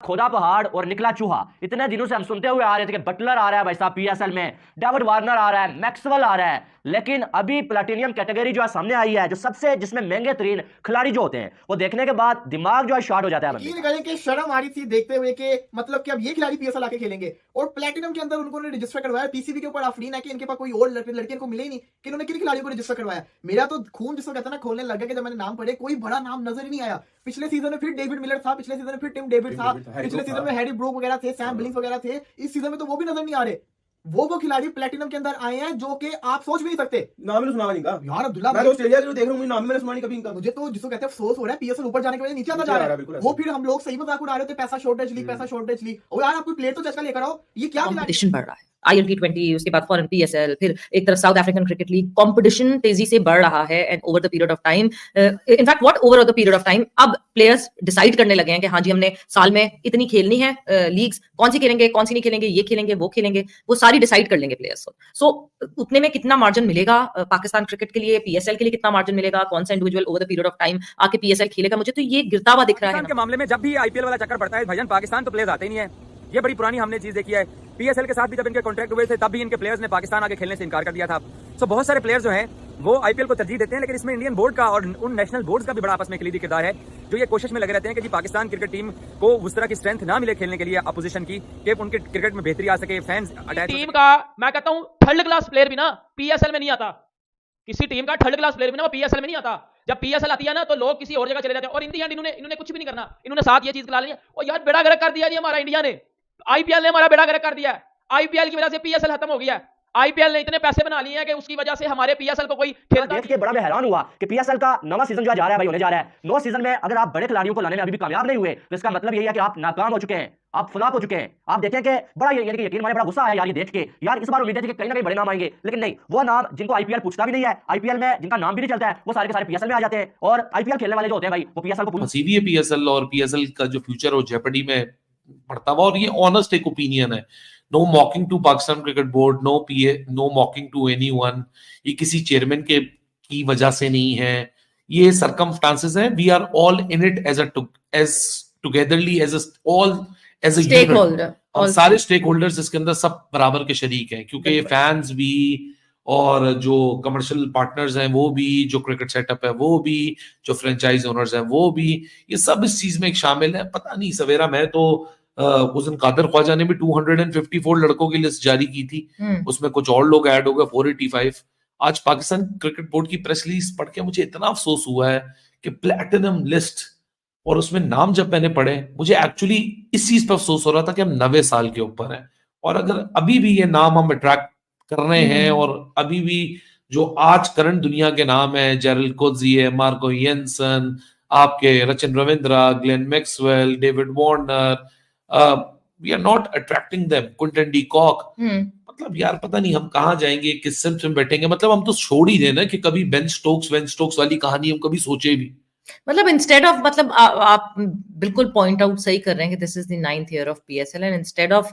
खोदा पहाड़ और निकला चूहा। इतने दिनों से हम सुनते हुए आ रहे थे कि बटलर आ रहा है भाई साहब पीएसएल में, डेविड वार्नर आ रहा है, मैक्सवेल आ रहा है, लेकिन अभी प्लैटिनियम कैटेगरी जो है सामने आई है, जो सबसे जिसमें महंगे तरीन खिलाड़ी जो होते हैं, वो देखने के बाद दिमाग जो है शॉर्ट हो जाता है बंदे यकीन का। करें कि शर्म आ रही थी देखते हुए कि मतलब कि अब ये खिलाड़ी पीएसएल आके खेलेंगे, और प्लेटिनम के अंदर उन्होंने रजिस्टर करवाया। पीसीबी के ऊपर आफरीन है कि इनके पास कोई और लड़के इनको मिले ही नहीं कि इन्होंने किन खिलाड़ियों को रजिस्टर करवाया। मेरा तो खून जिसको कहता है ना खोलने लग गया कि जब मैंने नाम पढ़े, कोई बड़ा नाम नजर ही नहीं आया। पिछले सीजन में फिर डेविड मिलर था, पिछले सीजन में फिर टिम डेविड था, पिछले सीजन में हैरी ब्रूक वगैरह थे, सैम बिलिंग्स वगैरह थे। इस सीजन में तो वो भी नजर नहीं आ रहे। वो खिलाड़ी प्लेटिनम के अंदर आए हैं जो कि आप सोच भी नहीं सकते। नाम ही सुना इनका यार अब्दुल्ला, मैं तो ऑस्ट्रेलिया के देख रहा हूँ, नाम मैंने सुना नहीं कभी इनका। मुझे तो जिसको कहते हैं अफसोस हो रहा है, पीएसएल ऊपर जाने की वजह नीचे आता जा रहा है। वो फिर हम लोग सही मजाक उड़ा रहे थे, पैसा शॉर्टेज लीग, पैसा शॉर्टेज लीग। और यार आप कोई प्लेयर तो चर्चा लेकर आओ, ये क्या कंपटीशन बढ़ रहा है। ILT20, उसके बाद फॉरेन PSL, फिर एक तरफ south African cricket league, competition तेजी से बढ़ रहा है। And over the period of time, in fact what over the period of time, अब प्लेयर्स डिसाइड करने लगे हैं कि हाँ जी हमने साल में इतनी खेलनी है लीग्स, कौन सी खेलेंगे कौन सी नहीं खेलेंगे, ये खेलेंगे वो खेलेंगे, वो सारी डिसाइड कर लेंगे प्लेयर्स। सो उतने में कितना मार्जिन मिलेगा पाकिस्तान क्रिकेट के लिए, PSL के लिए कितना मार्जिन मिलेगा, कौन सा individual over the period of time आके PSL खेलेगा, मुझे तो ये गिरता हुआ दिख रहा है। के मामले में जब भी IPL वाला चक्कर पड़ता है भाईजान, पाकिस्तान तो प्लेयर्स आते ही नहीं है। ये बड़ी पुरानी हमने चीज देखी है। PSL के साथ भी जब इनके कॉन्ट्रैक्ट हुए थे तब भी इनके प्लेयर्स ने पाकिस्तान आगे खेलने से इनकार कर दिया था। सो बहुत सारे प्लेयर्स जो हैं वो IPL को तरजीह देते हैं, लेकिन इसमें इंडियन बोर्ड का और उन नेशनल बोर्ड्स का भी बड़ा आपस में कलीदी किरदार है, जो ये कोशिश में लगे रहते हैं कि जी पाकिस्तान क्रिकेट टीम को उस तरह की स्ट्रेंथ ना मिले खेलने के लिए अपोजिशन की, कि उनके क्रिकेट में बेहतरी आ सके, फैंस अटैच टीम का। मैं कहता हूं थर्ड क्लास प्लेयर भी ना PSL में नहीं आता। किसी टीम का थर्ड क्लास प्लेयर भी ना वो PSL में नहीं आता। जब PSL आती है ना तो लोग किसी और जगह चले जाते हैं, और इन दी एंड इन्होंने कुछ भी नहीं करना। इन्होंने साथ ये चीज करा ली है, और यार बेड़ा गर्क कर दिया जी हमारा इंडिया ने। IPL ने हमारा बेड़ा गर्क कर दिया है। IPL की वजह से PSL खत्म हो गया है। IPL ने इतने पैसे बना लिए हैं कि उसकी वजह से हमारे PSL को कोई खेलता देख के बड़ा मैं हैरान हुआ कि PSL का नवा सीजन जो जा रहा है भाई, होने जा रहा है। नौ सीजन में अगर आप बड़े खिलाड़ियों को लाने में अभी भी कामयाब नहीं हुए, तो इसका मतलब यही है कि आप नाकाम हो चुके हैं, आप फ्लॉप हो चुके हैं। आप देखें कि बड़ा यानी कि यकीन माने बड़ा गुस्सा है यार ये देख के। यार इस बार उम्मीद थी कि कहीं ना कहीं बड़े नाम आएंगे, लेकिन नहीं, वो नाम जिनको IPL पूछता भी नहीं है, IPL में जिनका नाम भी नहीं चलता है, वो सारे के सारे PSL में आ जाते हैं। और IPL खेलने वाले जो होते हैं भाई, वो PSL को हंसी भी है PSL, और PSL का जो फ्यूचर हो जेपडी में पड़ता हुआ। और ये ऑनेस्ट एक ओपिनियन है, no mocking to Pakistan cricket board, no mocking to anyone. ये किसी चेयरमैन के की वजह से नहीं है, ये सरकमस्टांसेस हैं। We are all in it as togetherly as a stakeholder, और सारे स्टेक होल्डर्स इसके अंदर सब बराबर के शरीक हैं, क्योंकि ये फैंस भी और जो कमर्शियल पार्टनर्स हैं वो भी, जो क्रिकेट सेटअप है वो भी, जो फ्रेंचाइज ओनर्स हैं वो भी, ये सब इस चीज में एक शामिल है। पता नहीं सवेरा, मैं तो उस दिन कादर ख्वाजा ने भी 254 लड़कों की लिस्ट जारी की थी, उसमें कुछ और लोग ऐड हो गए 485। आज पाकिस्तान क्रिकेट बोर्ड की प्रेस रिलीज पढ़ के मुझे इतना अफसोस हुआ है कि प्लैटिनम लिस्ट, और उसमें नाम जब मैंने पढ़े, मुझे एक्चुअली इस चीज पर अफसोस हो रहा था कि हम 90 साल के ऊपर हैं, और अगर अभी भी ये नाम हम अट्रैक्ट कर रहे हैं, और अभी भी जो आज करंट दुनिया के नाम है, जेरल कोजी है, मार्को येंसन, आपके Rachin Ravindra, Glenn Maxwell, David Warner, we are not attracting them, Quinton de Kock. मतलब यार पता नहीं हम कहाँ जाएंगे, किस सिम्स में बैठेंगे। मतलब हम तो छोड़ ही देना कि कभी बेन स्टोक्स वाली कहानी हम कभी सोचे भी। मतलब इंस्टेड ऑफ, मतलब आप बिल्कुल पॉइंट आउट सही कर रहे हैं कि this is the 9th year of PSL, and instead of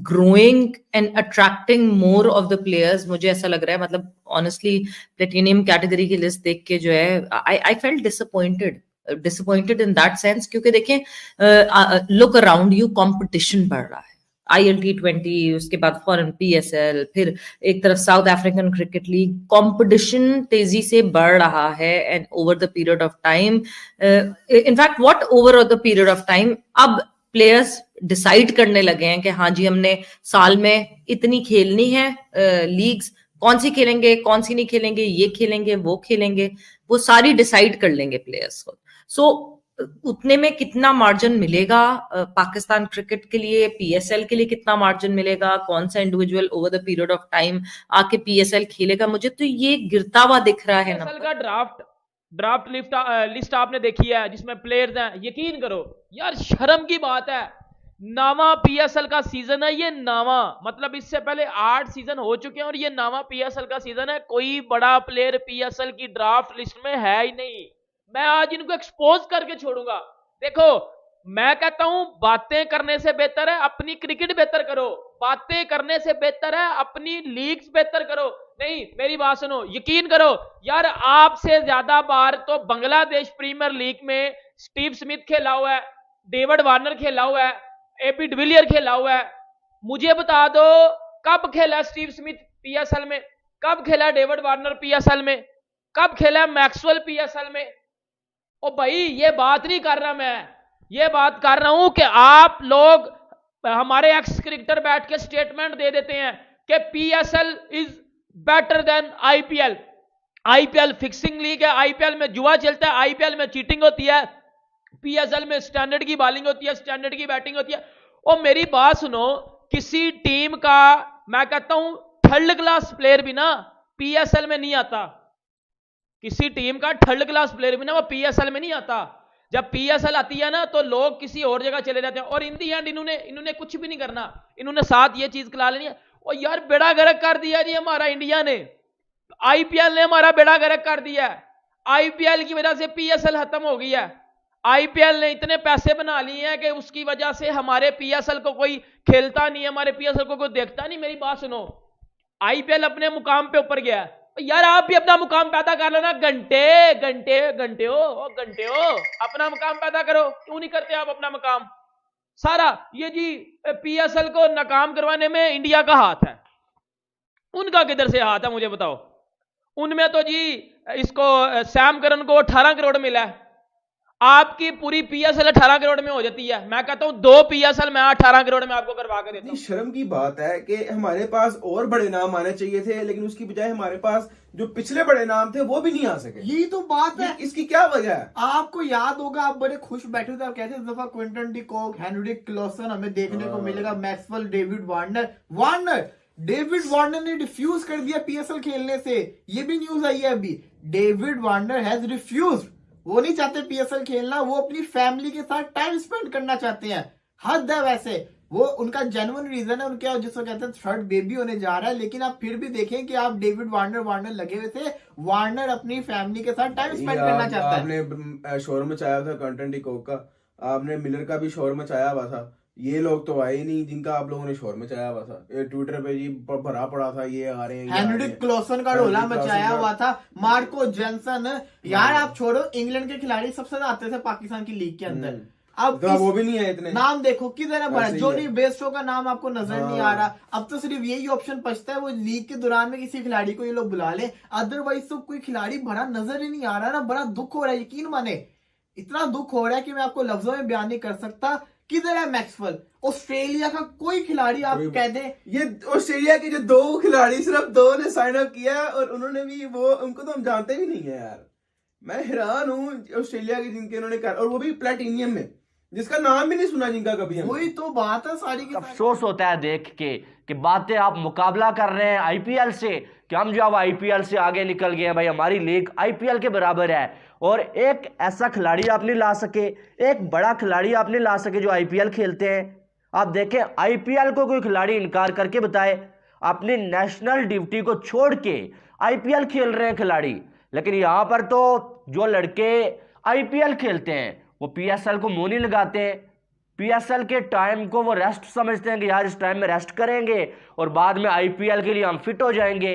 growing and attracting more of the players, मुझे ऐसा लग रहा है, मतलब honestly प्लेटिनियम कैटेगरी की लिस्ट देख के जो है I felt disappointed in that sense, क्योंकि देखें look around you, competition बढ़ रहा है। ILT20, उसके बाद फॉरेन PSL, फिर एक तरफ south African cricket league, competition तेजी से बढ़ रहा है। And over the period of time, in fact what over the period of time, अब प्लेयर्स डिसाइड करने लगे हैं कि हाँ जी हमने साल में इतनी खेलनी है लीग्स, कौन सी खेलेंगे कौन सी नहीं खेलेंगे, ये खेलेंगे वो खेलेंगे, वो सारी डिसाइड कर लेंगे प्लेयर्स को। सो उतने में कितना मार्जिन मिलेगा पाकिस्तान क्रिकेट के लिए, PSL के लिए कितना मार्जिन मिलेगा, कौन सा individual over the period of time आके PSL खेलेगा, मुझे तो ये गिरता हुआ दिख रहा है। PSL का ड्राफ्ट लिस्ट आपने देखी है जिसमें प्लेयर्स हैं, यकीन करो यार शर्म की बात है। नावा PSL का सीजन है ये, नावा मतलब इससे पहले 8 सीजन हो चुके हैं और ये नावा PSL का सीजन है। कोई बड़ा प्लेयर PSL की ड्राफ्ट लिस्ट में है ही नहीं। मैं आज इनको एक्सपोज करके छोड़ूंगा। देखो मैं कहता हूं बातें करने से बेहतर है अपनी क्रिकेट बेहतर करो, बातें करने से बेहतर है अपनी लीग्स बेहतर करो। नहीं मेरी बात सुनो, यकीन करो यार, आपसे ज्यादा बार तो बांग्लादेश प्रीमियर लीग में स्टीव स्मिथ खेला हुआ है, डेविड वार्नर खेला हुआ है, एबी डिविलियर खेला हुआ है। मुझे बता दो कब खेला स्टीव स्मिथ पीएसएल में, कब खेला डेविड वार्नर पीएसएल में, कब खेला मैक्सवेल पीएसएल में? ओ भाई ये बात नहीं कर रहा मैं, ये बात कर रहा हूं कि आप लोग हमारे एक्स क्रिकेटर बैठ के स्टेटमेंट दे देते हैं कि PSL is better than IPL. IPL fixing league है, आईपीएल में जुआ चलता है, आईपीएल में चीटिंग होती है, पीएसएल में स्टैंडर्ड की बॉलिंग होती है, स्टैंडर्ड की बैटिंग होती है। और मेरी बात सुनो, किसी टीम का मैं कहता हूं थर्ड क्लास प्लेयर भी ना पीएसएल में नहीं आता, किसी टीम का थर्ड क्लास प्लेयर भी ना वो पीएसएल में नहीं आता। जब पीएसएल आती है ना तो लोग किसी और जगह चले जाते हैं। और इन दी एंड इन्होंने कुछ भी नहीं करना, इन्होंने साथ ये चीज खिला लेनी है। और यार बेड़ा गर्क कर दिया जी हमारा इंडिया ने, आईपीएल ने हमारा बेड़ा गर्क कर दिया है। आईपीएल की वजह से पीएसएल खत्म हो गई है। आईपीएल ने इतने पैसे बना लिए हैं कि उसकी वजह से हमारे पीएसएल को कोई खेलता नहीं है, हमारे पीएसएल को कोई देखता नहीं। मेरी बात सुनो, आईपीएल अपने मुकाम पे ऊपर गया है, यार आप भी अपना मुकाम पैदा कर लेना। घंटे हो अपना मुकाम पैदा करो, क्यों नहीं करते आप अपना मुकाम? सारा ये जी पीएसएल को नाकाम करवाने में इंडिया का हाथ है, उनका किधर से हाथ है मुझे बताओ? उनमें तो जी इसको सैम करन को 18 करोड़ मिला है, आपकी पूरी पीएसएल 18 करोड़ में हो जाती है। मैं कहता हूं 2 पीएसएल मैं 18 करोड़ में आपको करवा के देता हूं। शर्म की बात है कि हमारे पास और बड़े नाम आने चाहिए थे, लेकिन उसकी बजाय हमारे पास जो पिछले बड़े नाम थे वो भी नहीं आ सके। यही तो बात है। इसकी क्या वजह है? आपको याद होगा, आप बड़े खुश बैठे थे, आप कहते इस दफा Quinton de Kock, Heinrich Clausen हमें देखने को मिलेगा, Maxwell, David Warner David Warner ने रिफ्यूज कर दिया पीएसएल खेलने से। ये भी न्यूज आई है अभी, डेविड वार्नर हैज रिफ्यूज्ड। वो नहीं चाहते पीएसएल खेलना, वो अपनी फैमिली के साथ टाइम स्पेंड करना चाहते हैं। हद है वैसे, वो उनका जेन्युइन रीजन है, उनके जिसको कहते हैं थर्ड बेबी होने जा रहा है। लेकिन आप फिर भी देखें कि आप डेविड वार्नर लगे हुए थे, वार्नर अपनी फैमिली के साथ टाइम स्पेंड करना चाहता है। आपने शोर मचाया था कंटेंट डी कॉक का, आपने मिलर का भी शोर मचाया हुआ था। ये लोग तो आए नहीं जिनका आप लोगों ने शोर मचाया हुआ था। ये ट्विटर पे जी भरा पड़ा था, ये आ रहे हैं। हेनरिक क्लॉसन का रोला मचाया हुआ था, मार्को जेनसन। यार आप छोड़ो, इंग्लैंड के खिलाड़ी सबसे ज्यादा आते थे पाकिस्तान की लीग के अंदर। अब वो भी नहीं है इतने। नाम देखो किधर है बड़ा, जोनी बेस्टो का नाम आपको नजर नहीं आ रहा। अब तो सिर्फ यही ऑप्शन बचता है, वो लीग के दौरान में किसी खिलाड़ी को ये लोग बुला ले, अदरवाइज तो कोई खिलाड़ी भरा नजर ही नहीं आ रहा ना। बड़ा दुख हो रहा है, यकीन माने इतना दुख हो रहा है कि मैं आपको लफ्जों में बयान नहीं कर सकता। किधर है मैक्सवेल? ऑस्ट्रेलिया का कोई खिलाड़ी आप कह दें, ये ऑस्ट्रेलिया के जो 2 खिलाड़ी सिर्फ 2 ने साइन अप किया और उन्होंने भी वो, उनको तो हम जानते भी नहीं है यार। मैं हैरान हूँ ऑस्ट्रेलिया के जिनके उन्होंने कर, और वो भी प्लेटिनियम में, जिसका नाम भी नहीं सुना जिनका कभी। वही तो बात है सारी की। अफसोस होता है देख के कि बातें आप मुकाबला कर रहे हैं आईपीएल से, कि हम जो अब आईपीएल से आगे निकल गए हैं, भाई हमारी लीग आईपीएल के बराबर है। और एक ऐसा खिलाड़ी आप नहीं ला सके, एक बड़ा खिलाड़ी आप नहीं ला सके जो आईपीएल खेलते हैं। आप देखें आईपीएल को कोई खिलाड़ी इनकार करके बताए, अपनी नेशनल ड्यूटी को छोड़ के आईपीएल खेल रहे हैं खिलाड़ी। लेकिन यहां पर तो जो लड़के आईपीएल खेलते हैं वो पीएसएल को मुंह नहीं लगाते हैं। पीएसएल के टाइम को वो रेस्ट समझते हैं कि यार इस टाइम में रेस्ट करेंगे और बाद में आईपीएल के लिए हम फिट हो जाएंगे।